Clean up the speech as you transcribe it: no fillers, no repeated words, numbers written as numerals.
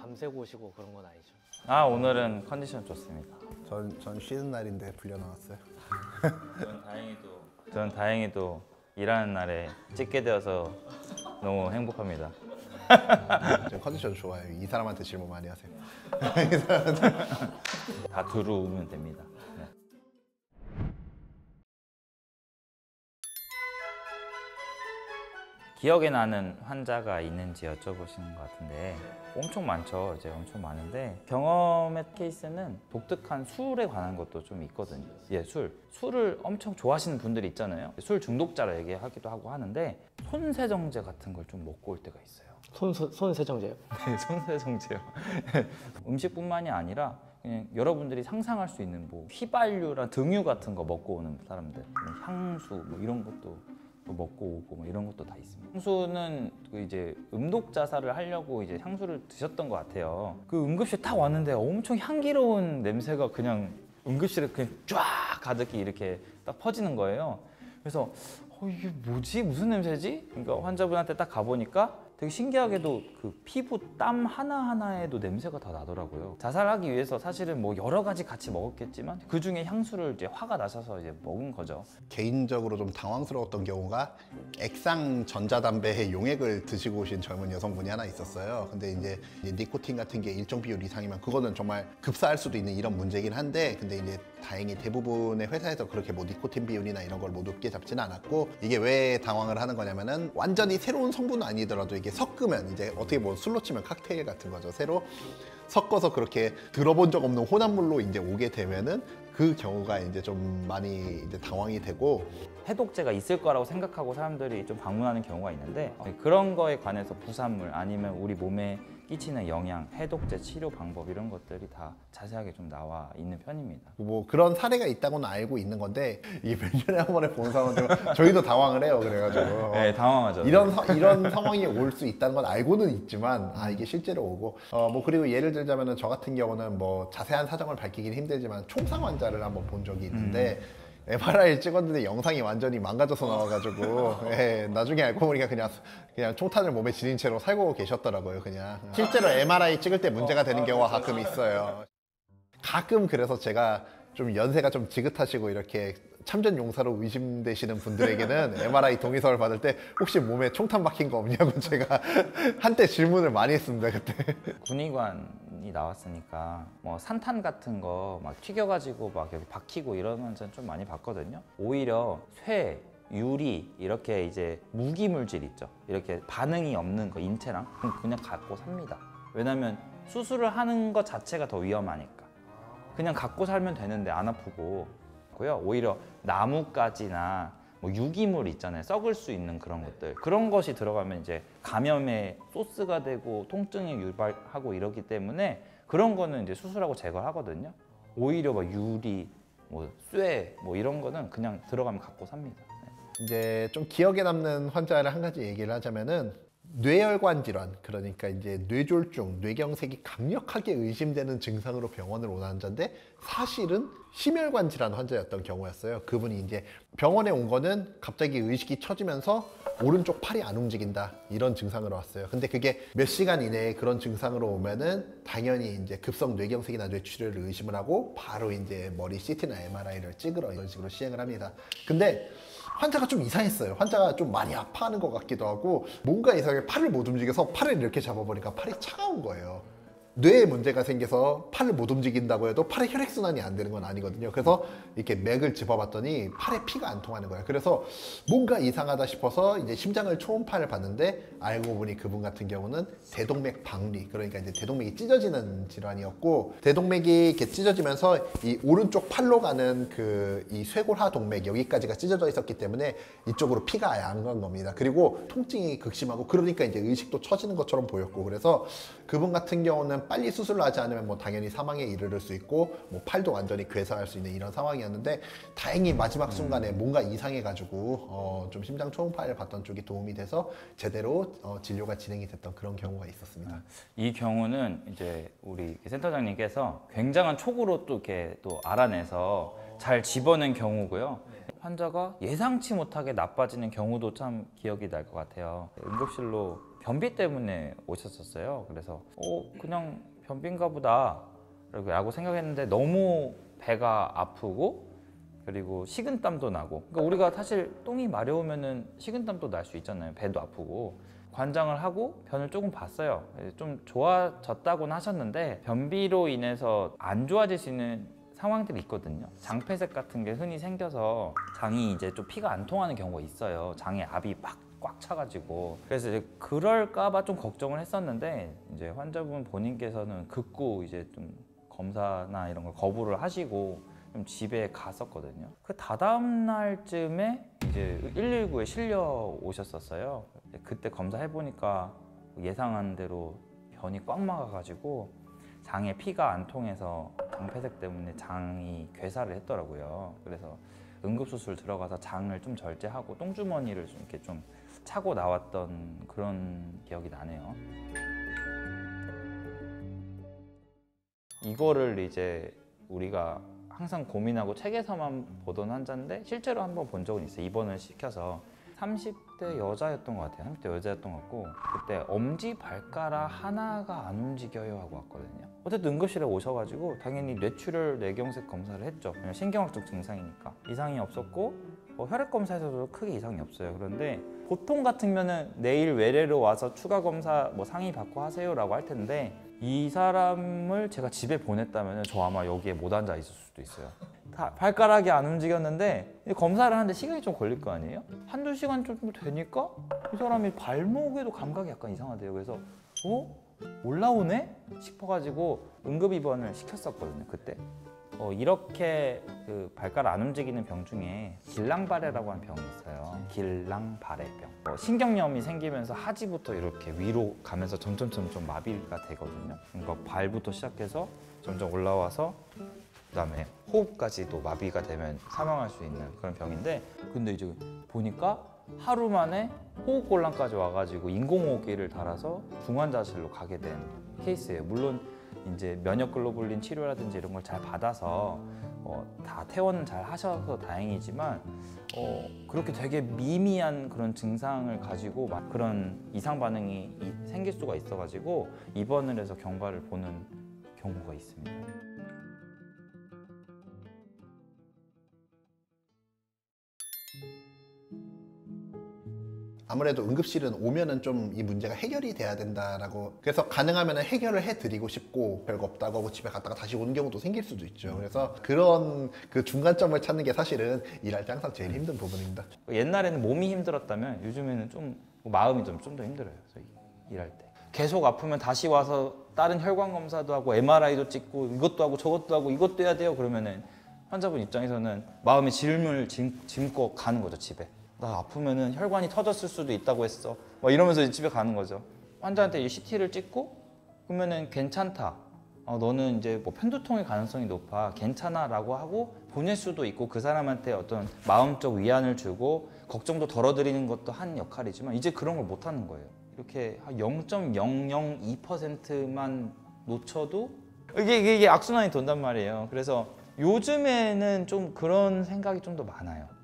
밤새고 오시고 그런 건 아니죠? 아, 오늘은 컨디션 좋습니다. 전 쉬는 날인데 불려 나왔어요. 저는 다행히도 일하는 날에 찍게 되어서 너무 행복합니다. 저 컨디션 좋아요. 이 사람한테 질문 많이 하세요. 다 들어오면 됩니다. 네. 기억에 나는 환자가 있는지 여쭤보시는 것 같은데 엄청 많죠. 이제 엄청 많은데 경험의 케이스는 독특한 술에 관한 것도 좀 있거든요. 예, 술을 엄청 좋아하시는 분들이 있잖아요. 술 중독자라 얘기하기도 하고 하는데 손세정제 같은 걸 좀 먹고 올 때가 있어요. 손세정제요? 네, 손세정제요. 음식뿐만이 아니라 그냥 여러분들이 상상할 수 있는 뭐 휘발유랑 등유 같은 거 먹고 오는 사람들, 향수 뭐 이런 것도 먹고 오고 뭐 이런 것도 다 있습니다. 향수는 그 이제 음독 자살을 하려고 이제 향수를 드셨던 것 같아요. 그 응급실 딱 왔는데 엄청 향기로운 냄새가 그냥 응급실에 그냥 쫙 가득히 이렇게 딱 퍼지는 거예요. 그래서 이게 뭐지? 무슨 냄새지? 그러니까 환자분한테 딱 가보니까 되게 신기하게도 그 피부 땀 하나하나에도 냄새가 다 나더라고요. 자살하기 위해서 사실은 뭐 여러 가지 같이 먹었겠지만 그 중에 향수를 이제 화가 나셔서 이제 먹은 거죠. 개인적으로 좀 당황스러웠던 경우가 액상 전자담배의 용액을 드시고 오신 젊은 여성분이 하나 있었어요. 근데 이제 니코틴 같은 게 일정 비율 이상이면 그거는 정말 급사할 수도 있는 이런 문제긴 한데, 근데 이제 다행히 대부분의 회사에서 그렇게 뭐 니코틴 비율이나 이런 걸 뭐 높게 잡지는 않았고, 이게 왜 당황을 하는 거냐면은 완전히 새로운 성분은 아니더라도 이게 섞으면 이제 어떻게 뭐 술로 치면 칵테일 같은 거죠. 새로 섞어서 그렇게 들어본 적 없는 혼합물로 이제 오게 되면은 그 경우가 이제 좀 많이 이제 당황이 되고, 해독제가 있을 거라고 생각하고 사람들이 좀 방문하는 경우가 있는데 그런 거에 관해서 부산물 아니면 우리 몸에 끼치는 영향, 해독제 치료 방법 이런 것들이 다 자세하게 좀 나와 있는 편입니다. 뭐 그런 사례가 있다고는 알고 있는 건데 이게 몇 년에 한 번에 보는 사람들 저희도 당황을 해요. 그래가지고 네, 당황하죠. 이런 상황이 올 수 있다는 건 알고는 있지만 이게 실제로 오고 뭐 그리고 예를 들자면은 저 같은 경우는 뭐 자세한 사정을 밝히긴 힘들지만 총상 환자를 한번 본 적이 있는데 MRI 찍었는데 영상이 완전히 망가져서 나와가지고 나중에 알고 보니까 그냥 총탄을 몸에 지닌 채로 살고 계셨더라고요. 그냥 실제로 MRI 찍을 때 문제가 되는 경우가 가끔 있어요. 가끔 그래서 제가 좀 연세가 좀 지긋하시고 이렇게 참전 용사로 의심되시는 분들에게는 MRI 동의서를 받을 때 혹시 몸에 총탄 박힌 거 없냐고 제가 한때 질문을 많이 했습니다. 그때 군의관이 나왔으니까 뭐 산탄 같은 거 막 튀겨가지고 막 여기 박히고 이런 환자는 좀 많이 봤거든요. 오히려 쇠, 유리 이렇게 이제 무기 물질 있죠. 이렇게 반응이 없는 거 인체랑 그냥 갖고 삽니다. 왜냐면 수술을 하는 것 자체가 더 위험하니까. 그냥 갖고 살면 되는데 안 아프고. 오히려 나뭇가지나 뭐 유기물 있잖아요. 썩을 수 있는 그런 것들. 그런 것이 들어가면 이제 감염의 소스가 되고 통증이 유발하고 이러기 때문에 그런 거는 이제 수술하고 제거를 하거든요. 오히려 막 유리, 뭐 쇠, 뭐 이런 거는 그냥 들어가면 갖고 삽니다. 이제 좀 기억에 남는 환자를 한 가지 얘기를 하자면은 뇌혈관 질환, 그러니까 이제 뇌졸중, 뇌경색이 강력하게 의심되는 증상으로 병원을 온 환자인데 사실은 심혈관 질환 환자였던 경우였어요. 그분이 이제 병원에 온 거는 갑자기 의식이 처지면서 오른쪽 팔이 안 움직인다 이런 증상으로 왔어요. 근데 그게 몇 시간 이내에 그런 증상으로 오면은 당연히 이제 급성 뇌경색이나 뇌출혈을 의심을 하고 바로 이제 머리 CT나 MRI를 찍으러 이런 식으로 시행을 합니다. 근데 환자가 좀 이상했어요. 환자가 좀 많이 아파하는 것 같기도 하고 뭔가 이상하게 팔을 못 움직여서 팔을 이렇게 잡아보니까 팔이 차가운 거예요. 뇌에 문제가 생겨서 팔을 못 움직인다고 해도 팔에 혈액순환이 안 되는 건 아니거든요. 그래서 이렇게 맥을 짚어봤더니 팔에 피가 안 통하는 거예요. 그래서 뭔가 이상하다 싶어서 이제 심장을 초음파를 봤는데 알고 보니 그분 같은 경우는 대동맥 박리, 그러니까 이제 대동맥이 찢어지는 질환이었고, 대동맥이 이렇게 찢어지면서 이 오른쪽 팔로 가는 그 이 쇄골하 동맥 여기까지가 찢어져 있었기 때문에 이쪽으로 피가 아예 안 간 겁니다. 그리고 통증이 극심하고 그러니까 이제 의식도 처지는 것처럼 보였고, 그래서 그분 같은 경우는 빨리 수술을 하지 않으면 뭐 당연히 사망에 이르를 수 있고 뭐 팔도 완전히 괴사할 수 있는 이런 상황이었는데 다행히 마지막 순간에 뭔가 이상해가지고 좀 심장 초음파를 받던 쪽이 도움이 돼서 제대로 진료가 진행이 됐던 그런 경우가 있었습니다. 이 경우는 이제 우리 센터장님께서 굉장한 촉으로 또 이렇게 또 알아내서 잘 집어낸 경우고요. 환자가 예상치 못하게 나빠지는 경우도 참 기억이 날 것 같아요. 응급실로 변비 때문에 오셨었어요. 그래서 그냥 변비인가 보다 라고 생각했는데 너무 배가 아프고 그리고 식은땀도 나고, 그러니까 우리가 사실 똥이 마려우면은 식은땀도 날 수 있잖아요. 배도 아프고. 관장을 하고 변을 조금 봤어요. 좀 좋아졌다고는 하셨는데 변비로 인해서 안 좋아질 수 있는 상황들이 있거든요. 장폐색 같은 게 흔히 생겨서 장이 이제 좀 피가 안 통하는 경우가 있어요. 장에 압이 막 꽉 차가지고. 그래서 이제 그럴까봐 좀 걱정을 했었는데 이제 환자분 본인께서는 극구 이제 좀 검사나 이런 걸 거부를 하시고 좀 집에 갔었거든요. 그 다다음 날쯤에 이제 119에 실려 오셨었어요. 그때 검사해 보니까 예상한 대로 변이 꽉 막아가지고 장에 피가 안 통해서 장폐색 때문에 장이 괴사를 했더라고요. 그래서 응급수술 들어가서 장을 좀 절제하고 똥주머니를 좀 이렇게 좀 차고 나왔던 그런 기억이 나네요. 이거를 이제 우리가 항상 고민하고 책에서만 보던 환자인데 실제로 한번 본 적은 있어요. 입원을 시켜서 30대 여자였던 것 같아요. 30대 여자였던 것 같고 그때 엄지 발가락 하나가 안 움직여요 하고 왔거든요. 어쨌든 응급실에 오셔가지고 당연히 뇌출혈 뇌경색 검사를 했죠. 그냥 신경학적 증상이니까 이상이 없었고 혈액 검사에서도 크게 이상이 없어요. 그런데 보통 같으면은 내일 외래로 와서 추가 검사 상의 받고 하세요라고 할 텐데 이 사람을 제가 집에 보냈다면 저 아마 여기에 못 앉아 있을 수도 있어요. 발가락이 안 움직였는데 검사를 하는데 시간이 좀 걸릴 거 아니에요? 한두 시간 정도 되니까 이 사람이 발목에도 감각이 약간 이상하대요. 그래서 올라오네? 싶어가지고 응급 입원을 시켰었거든요. 그때 이렇게 그 발가락 안 움직이는 병 중에 길랑바레라고 하는 병이 있어요. 길랑바레병. 신경염이 생기면서 하지부터 이렇게 위로 가면서 점점 마비가 되거든요. 그러니까 발부터 시작해서 점점 올라와서 그다음에 호흡까지도 마비가 되면 사망할 수 있는 그런 병인데, 근데 이제 보니까 하루 만에 호흡곤란까지 와가지고 인공호흡기를 달아서 중환자실로 가게 된 케이스예요. 물론 이제 면역글로불린 치료라든지 이런 걸 잘 받아서 다 퇴원은 잘 하셔서 다행이지만 그렇게 되게 미미한 그런 증상을 가지고 막 그런 이상 반응이 생길 수가 있어가지고 입원을 해서 경과를 보는 경우가 있습니다. 아무래도 응급실은 오면은 좀 이 문제가 해결이 돼야 된다라고, 그래서 가능하면 해결을 해드리고 싶고 별거 없다고 하고 집에 갔다가 다시 오는 경우도 생길 수도 있죠. 그래서 그런 그 중간점을 찾는 게 사실은 일할 때 항상 제일 힘든 부분입니다. 옛날에는 몸이 힘들었다면 요즘에는 좀 마음이 좀 더 힘들어요. 저희 일할 때 계속 아프면 다시 와서 다른 혈관 검사도 하고 MRI도 찍고 이것도 하고 저것도 하고 이것도 해야 돼요. 그러면은 환자분 입장에서는 마음에 짐을 짐고 가는 거죠. 집에. 나 아프면은 혈관이 터졌을 수도 있다고 했어. 막 이러면서 집에 가는 거죠. 환자한테 이 CT를 찍고 그러면은 괜찮다. 너는 이제 편두통의 가능성이 높아. 괜찮아라고 하고 보낼 수도 있고 그 사람한테 어떤 마음적 위안을 주고 걱정도 덜어드리는 것도 한 역할이지만 이제 그런 걸 못 하는 거예요. 이렇게 한 0.002%만 놓쳐도 이게 악순환이 돈단 말이에요. 그래서 요즘에는 좀 그런 생각이 좀 더 많아요.